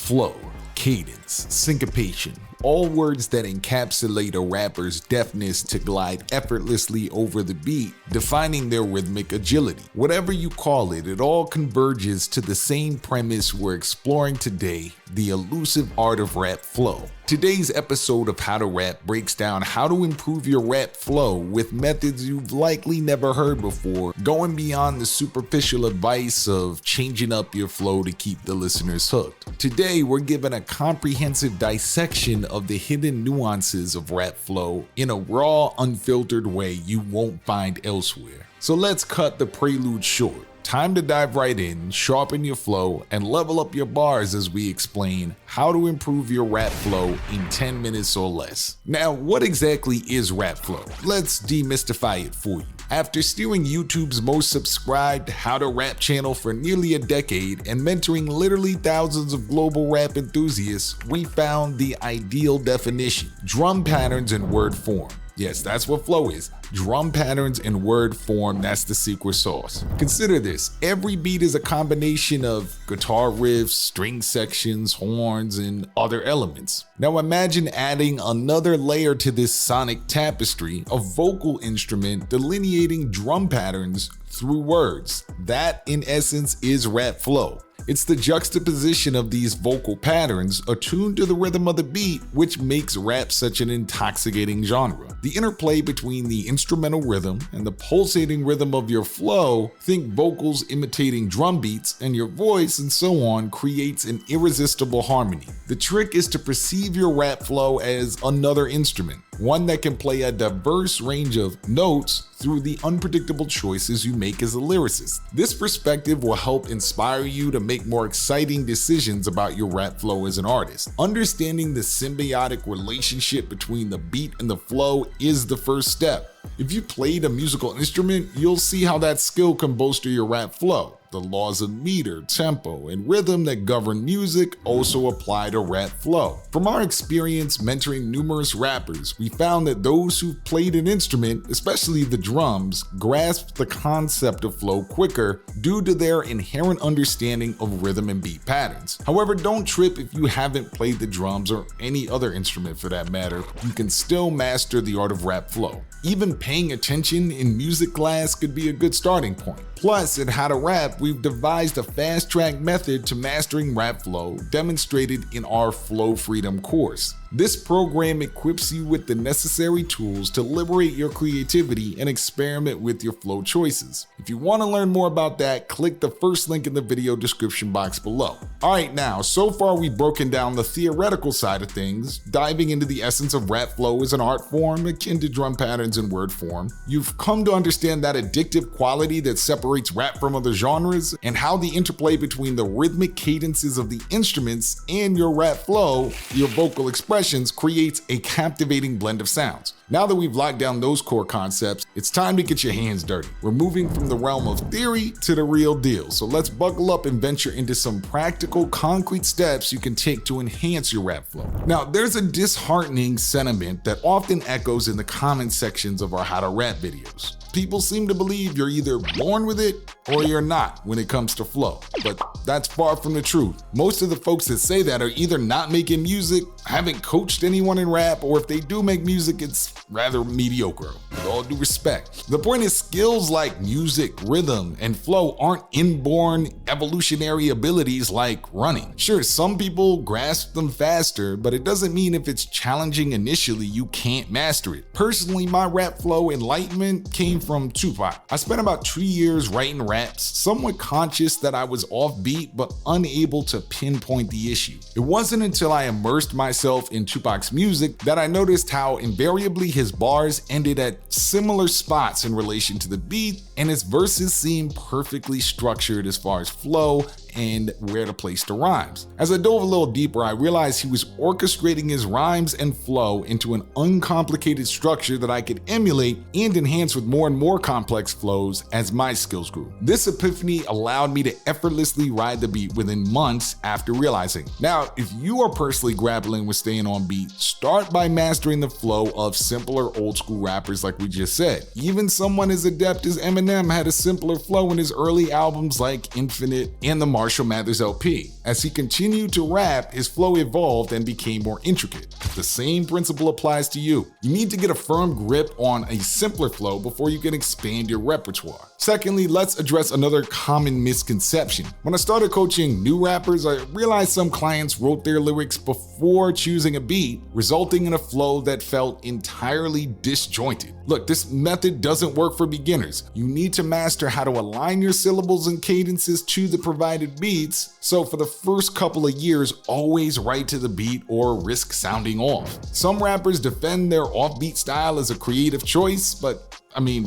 Flow, cadence, syncopation, all words that encapsulate a rapper's deftness to glide effortlessly over the beat, defining their rhythmic agility. Whatever you call it, it all converges to the same premise we're exploring today, the elusive art of rap flow. Today's episode of How to Rap breaks down how to improve your rap flow with methods you've likely never heard before, going beyond the superficial advice of changing up your flow to keep the listeners hooked. Today, we're given a comprehensive dissection of the hidden nuances of rap flow in a raw, unfiltered way you won't find elsewhere. So let's cut the prelude short. Time to dive right in, sharpen your flow, and level up your bars as we explain how to improve your rap flow in 10 minutes or less. Now, what exactly is rap flow? Let's demystify it for you. After steering YouTube's most subscribed How to Rap channel for nearly a decade and mentoring literally thousands of global rap enthusiasts, we found the ideal definition: drum patterns in word form. Yes, that's what flow is. Drum patterns in word form, that's the secret sauce. Consider this: every beat is a combination of guitar riffs, string sections, horns, and other elements. Now imagine adding another layer to this sonic tapestry, a vocal instrument delineating drum patterns through words. That, in essence, is rap flow. It's the juxtaposition of these vocal patterns attuned to the rhythm of the beat which makes rap such an intoxicating genre. The interplay between the instrumental rhythm and the pulsating rhythm of your flow, think vocals imitating drum beats, and your voice and so on, creates an irresistible harmony. The trick is to perceive your rap flow as another instrument, one that can play a diverse range of notes through the unpredictable choices you make as a lyricist. This perspective will help inspire you to make more exciting decisions about your rap flow as an artist. Understanding the symbiotic relationship between the beat and the flow is the first step. If you played a musical instrument, you'll see how that skill can bolster your rap flow. The laws of meter, tempo, and rhythm that govern music also apply to rap flow. From our experience mentoring numerous rappers, we found that those who've played an instrument, especially the drums, grasp the concept of flow quicker due to their inherent understanding of rhythm and beat patterns. However, don't trip if you haven't played the drums or any other instrument for that matter. You can still master the art of rap flow. Even paying attention in music class could be a good starting point. Plus, at How to Rap, we've devised a fast-track method to mastering rap flow demonstrated in our Flow Freedom course. This program equips you with the necessary tools to liberate your creativity and experiment with your flow choices. If you want to learn more about that, click the first link in the video description box below. Alright, now, so far we've broken down the theoretical side of things, diving into the essence of rap flow as an art form akin to drum patterns in word form. You've come to understand that addictive quality that separates rap from other genres, and how the interplay between the rhythmic cadences of the instruments and your rap flow, your vocal expressions, creates a captivating blend of sounds. Now that we've locked down those core concepts, it's time to get your hands dirty. We're moving from the realm of theory to the real deal. So let's buckle up and venture into some practical, concrete steps you can take to enhance your rap flow. Now, there's a disheartening sentiment that often echoes in the comment sections of our How to Rap videos. People seem to believe you're either born with it or you're not when it comes to flow, but that's far from the truth. Most of the folks that say that are either not making music, haven't coached anyone in rap, or if they do make music, it's rather mediocre, with all due respect. The point is, skills like music, rhythm, and flow aren't inborn evolutionary abilities like running. Sure, some people grasp them faster, but it doesn't mean if it's challenging initially, you can't master it. Personally, my rap flow enlightenment came from Tupac. I spent about 2 years writing raps, somewhat conscious that I was offbeat but unable to pinpoint the issue. It wasn't until I immersed myself in Tupac's music that I noticed how invariably his bars ended at similar spots in relation to the beat, and his verses seemed perfectly structured as far as flow and where to place the rhymes. As I dove a little deeper, I realized he was orchestrating his rhymes and flow into an uncomplicated structure that I could emulate and enhance with more and more complex flows as my skills grew. This epiphany allowed me to effortlessly ride the beat within months after realizing. Now, if you are personally grappling with staying on beat, start by mastering the flow of simpler old school rappers like we just said. Even someone as adept as Eminem had a simpler flow in his early albums like Infinite and the March Marshall Mathers LP. As he continued to rap, his flow evolved and became more intricate. The same principle applies to you. You need to get a firm grip on a simpler flow before you can expand your repertoire. Secondly, let's address another common misconception. When I started coaching new rappers, I realized some clients wrote their lyrics before choosing a beat, resulting in a flow that felt entirely disjointed. Look, this method doesn't work for beginners. You need to master how to align your syllables and cadences to the provided beats, so for the first couple of years, always write to the beat or risk sounding off. Some rappers defend their offbeat style as a creative choice, but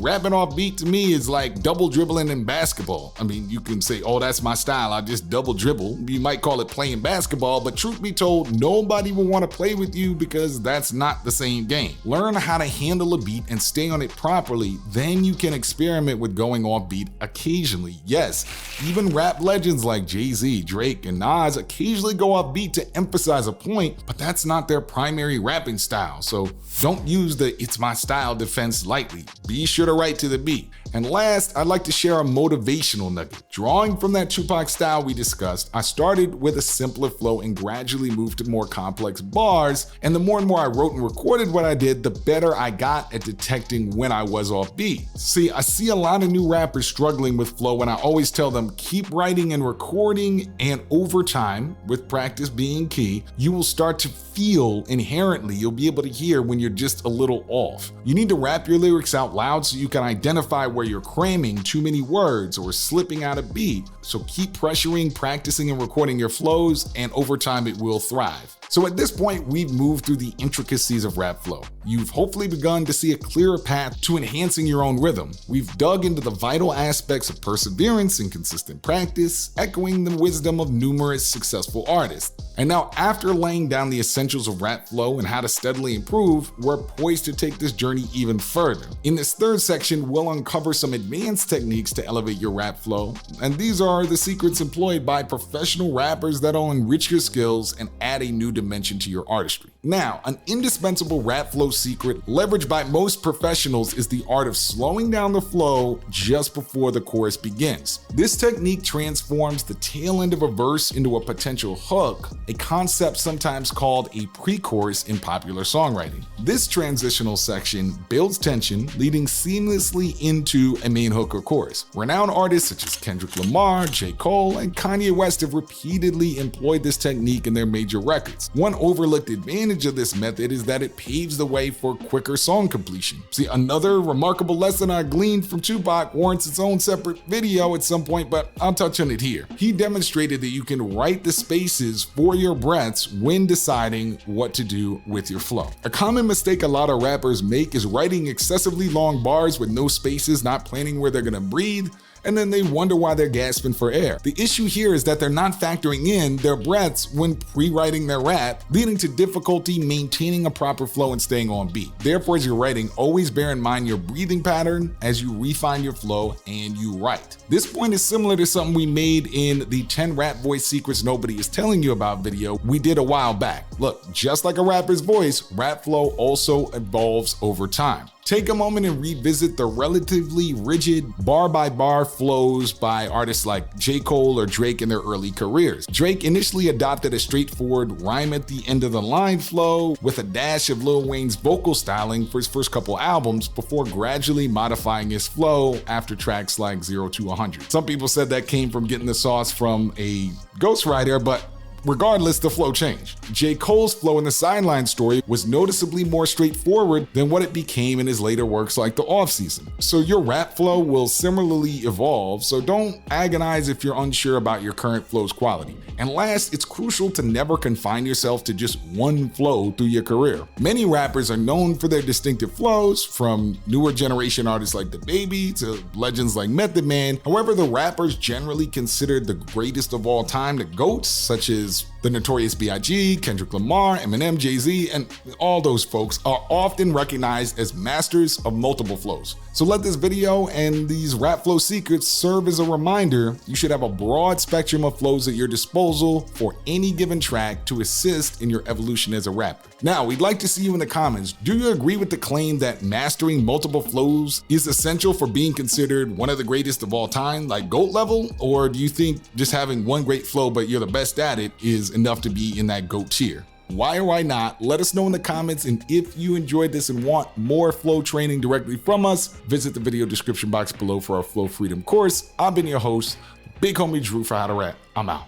rapping off beat to me is like double dribbling in basketball. You can say, oh, that's my style, I just double dribble. You might call it playing basketball, but truth be told, nobody will want to play with you because that's not the same game. Learn how to handle a beat and stay on it properly, then you can experiment with going off beat occasionally. Yes, even rap legends like Jay-Z, Drake, and Nas occasionally go off beat to emphasize a point, but that's not their primary rapping style, so don't use the "it's my style" defense lightly. Be sure to write to the beat. And last, I'd like to share a motivational nugget. Drawing from that Tupac style we discussed, I started with a simpler flow and gradually moved to more complex bars, and the more and more I wrote and recorded what I did, the better I got at detecting when I was off beat. See, I see a lot of new rappers struggling with flow, and I always tell them, keep writing and recording, and over time, with practice being key, you will start to feel inherently, you'll be able to hear when you're just a little off. You need to rap your lyrics out loud so you can identify where you're cramming too many words or slipping out of beat. So keep pressuring, practicing, and recording your flows, and over time it will thrive. So at this point, we've moved through the intricacies of rap flow. You've hopefully begun to see a clearer path to enhancing your own rhythm. We've dug into the vital aspects of perseverance and consistent practice, echoing the wisdom of numerous successful artists. And now, after laying down the essentials of rap flow and how to steadily improve, we're poised to take this journey even further. In this third section, we'll uncover some advanced techniques to elevate your rap flow, and these are the secrets employed by professional rappers that'll enrich your skills and add a new dimension to your artistry. Now, an indispensable rap flow secret leveraged by most professionals is the art of slowing down the flow just before the chorus begins. This technique transforms the tail end of a verse into a potential hook, a concept sometimes called a pre-chorus in popular songwriting. This transitional section builds tension, leading seamlessly into a main hook or chorus. Renowned artists such as Kendrick Lamar, J. Cole, and Kanye West have repeatedly employed this technique in their major records. One overlooked advantage of this method is that it paves the way for quicker song completion. See, another remarkable lesson I gleaned from Tupac warrants its own separate video at some point, but I'll touch on it here. He demonstrated that you can write the spaces for your breaths when deciding what to do with your flow. A common mistake a lot of rappers make is writing excessively long bars with no spaces, not planning where they're gonna breathe, and then they wonder why they're gasping for air. The issue here is that they're not factoring in their breaths when pre-writing their rap, leading to difficulty maintaining a proper flow and staying on beat. Therefore, as you're writing, always bear in mind your breathing pattern as you refine your flow and you write. This point is similar to something we made in the 10 rap voice secrets nobody is telling you about video we did a while back. Look, just like a rapper's voice, rap flow also evolves over time. Take a moment and revisit the relatively rigid bar-by-bar flows by artists like J. Cole or Drake in their early careers. Drake initially adopted a straightforward rhyme at the end of the line flow with a dash of Lil Wayne's vocal styling for his first couple albums before gradually modifying his flow after tracks like 0 to 100. Some people said that came from getting the sauce from a ghostwriter, but regardless, the flow changed. J. Cole's flow in the Sideline Story was noticeably more straightforward than what it became in his later works like The Off-Season. So your rap flow will similarly evolve, so don't agonize if you're unsure about your current flow's quality. And last, it's crucial to never confine yourself to just one flow through your career. Many rappers are known for their distinctive flows, from newer generation artists like DaBaby to legends like Method Man. However, the rappers generally considered the greatest of all time, the GOATs, such as The Notorious B.I.G., Kendrick Lamar, Eminem, Jay-Z, and all those folks are often recognized as masters of multiple flows. So let this video and these rap flow secrets serve as a reminder you should have a broad spectrum of flows at your disposal for any given track to assist in your evolution as a rapper. Now, we'd like to see you in the comments. Do you agree with the claim that mastering multiple flows is essential for being considered one of the greatest of all time, like GOAT level? Or do you think just having one great flow but you're the best at it is enough to be in that GOAT tier? Why or why not? Let us know in the comments, and if you enjoyed this and want more flow training directly from us, visit the video description box below for our Flow Freedom course. I've been your host, Big Homie Drew for How to Rap. I'm out.